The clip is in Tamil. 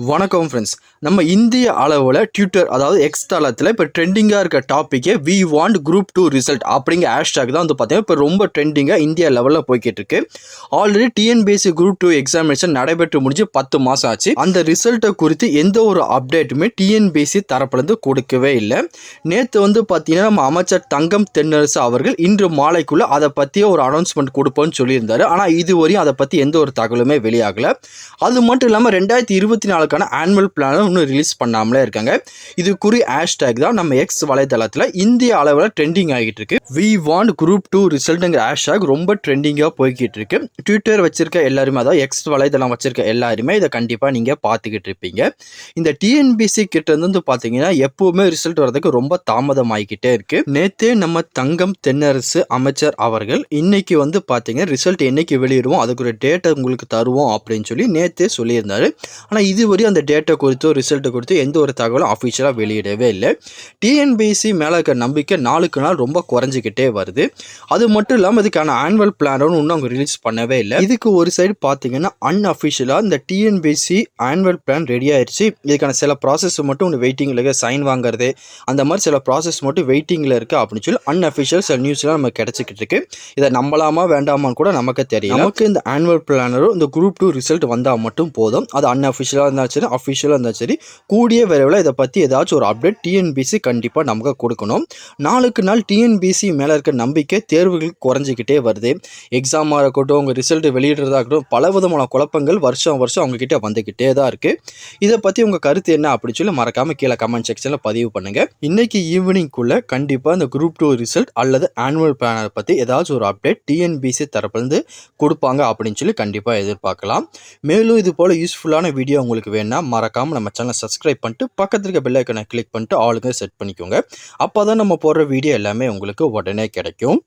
வணக்கம் ஃப்ரெண்ட்ஸ். நம்ம இந்திய அளவில் ட்விட்டர் அதாவது எக்ஸ் தளத்தில் இப்போ ட்ரெண்டிங்காக இருக்க டாப்பிக்கே வி வாண்ட் குரூப் 2 ரிசல்ட் அப்படிங்கிற ஹேஷ்டாக் தான் பார்த்தீங்கன்னா இப்போ ரொம்ப ட்ரெண்டிங்காக இந்தியா லெவலில் போய்கிட்டு இருக்கு. ஆல்ரெடி டிஎன்பிஎஸ்சி குரூப் 2 எக்ஸாமினேஷன் நடைபெற்று முடிஞ்சு 10 மாதம் ஆச்சு. அந்த ரிசல்ட்டை குறித்து எந்த ஒரு அப்டேட்டுமே டிஎன்பிஎஸ்சி தரப்புலேருந்து கொடுக்கவே இல்லை. நேற்று பார்த்தீங்கன்னா நம்ம அமைச்சர் தங்கம் தென்னரசு அவர்கள் இன்று மாலைக்குள்ளே அதை பற்றிய ஒரு அனௌன்ஸ்மெண்ட் கொடுப்போம்னு சொல்லியிருந்தாரு. ஆனால் இதுவரையும் அதை பற்றி எந்த ஒரு தகவலுமே வெளியாகலை. அது மட்டும் இல்லாமல் 2024 ஆனுவல் பிளான் இன்னும் ரிலீஸ் பண்ணாமலே இருக்காங்க. இது குறி ஹேஷ்டாக் தான் நம்ம எக்ஸ் வலைதளத்தில் இந்திய அளவில் ட்ரெண்டிங் ஆகிட்டு இருக்கு. வி வாண்ட் குரூப் 2 ரிசல்ட்ங்கிற ஹேஷ்டாக் ரொம்ப ட்ரெண்டிங்காக போய்கிட்டு இருக்கு. ட்விட்டர் வச்சிருக்க எல்லாருமே, அதாவது எக்ஸ் வலைதளம் வச்சிருக்க எல்லாருமே இதை கண்டிப்பாக நீங்கள் பார்த்துக்கிட்டு இருப்பீங்க. இந்த டிஎன்பிஎஸ்சி கிட்ட இருந்து பார்த்தீங்கன்னா எப்பவுமே ரிசல்ட் வரதுக்கு ரொம்ப தாமதம் ஆகிக்கிட்டே இருக்கு. நேற்றே நம்ம தங்கம் தென்னரசு அமைச்சர் அவர்கள் இன்னைக்கு பார்த்தீங்கன்னா ரிசல்ட் என்னைக்கு வெளியிடுவோம், அதுக்கு ஒரு டேட்டை உங்களுக்கு தருவோம் அப்படின்னு சொல்லி நேற்றே சொல்லியிருந்தாரு. ஆனால் இதுவரையும் அந்த டேட்டா குறித்தோ ரிசல்ட்டை குறித்து எந்த ஒரு தகவலும் அஃபிஷியலாக வெளியிடவே இல்லை. டிஎன்பிஎஸ்சி மேலே இருக்க நம்பிக்கை நாளுக்கு நாள் ரொம்ப குறைஞ்சிக்கிட்டே வருது. அது மட்டும் இல்லாமல் இதுக்கான ஆனுவல் பிளானும் இன்னும் அவங்க ரிலீஸ் பண்ணவே இல்லை. இதுக்கு ஒரு சைடு பார்த்தீங்கன்னா அன்அஃபிஷியலாக இந்த டிஎன்பிஎஸ்சி ஆனுவல் பிளான் ரெடி ஆயிடுச்சு, இதுக்கான சில ப்ராசஸ் மட்டும் ஒன்று வெயிட்டிங்கில் இருக்க, சைன் வாங்குறது அந்த மாதிரி சில ப்ராசஸ் மட்டும் வெயிட்டிங்கில் இருக்குது அப்படின்னு சொல்லி அன்அஃபிஷியல் சில நியூஸ்லாம் நமக்கு கிடச்சிக்கிட்டு இருக்கு. இதை நம்பலாமா வேண்டாமான்னு கூட நமக்கு தெரியும். நமக்கு இந்த ஆனுவல் பிளானரும் இந்த குரூப் 2 ரிசல்ட் வந்தால் மட்டும் போதும். அது அன்அஃபிஷியலாக இருந்தாலும் சரி, அஃபிஷியலாக இருந்தாலும் சரி, கூடிய விரைவில் இதை பற்றி ஏதாச்சும் ஒரு அப்டேட் டிஎன்பிஎஸ்சி கண்டிப்பாக நமக்கு கொடுக்கணும். நாளுக்கு நாள் டிஎன்பிஎஸ்சி மேலே இருக்க நம்பிக்கை தேர்வுகள் குறைஞ்சிக்கிட்டே வருது. எக்ஸாமாக இருக்கட்டும், உங்கள் ரிசல்ட் வெளியிடுறதா இருக்கட்டும், பல விதமான குழப்பங்கள் வருஷம் அவங்கக்கிட்ட வந்துக்கிட்டே தான் இருக்குது. இதை பற்றி உங்கள் கருத்து என்ன அப்படின்னு சொல்லி மறக்காமல் கீழே கமெண்ட் செக்ஷனில் பதிவு பண்ணுங்கள். இன்றைக்கி ஈவினிங்குள்ளே கண்டிப்பாக இந்த குரூப் 2 ரிசல்ட் அல்லது ஆனுவல் பிளானை பற்றி ஏதாச்சும் ஒரு அப்டேட் டிஎன்பிஎஸ்சி தரப்புலேருந்து கொடுப்பாங்க அப்படின்னு சொல்லி கண்டிப்பாக எதிர்பார்க்கலாம். மேலும் இது போல் யூஸ்ஃபுல்லான வீடியோ உங்களுக்கு வேணும்னா மறக்காமல் நம்ம சேனலை சப்ஸ்கிரைப் பண்ணிட்டு பக்கத்தில் இருக்க பெல் ஐக்கனை கிளிக் பண்ணிட்டு ஆளுங்க செட் பண்ணிக்கோங்க. அப்போ தான் நம்ம போடுற வீடியோ எல்லாமே உங்களுக்கு உடனே கிடைக்கும்.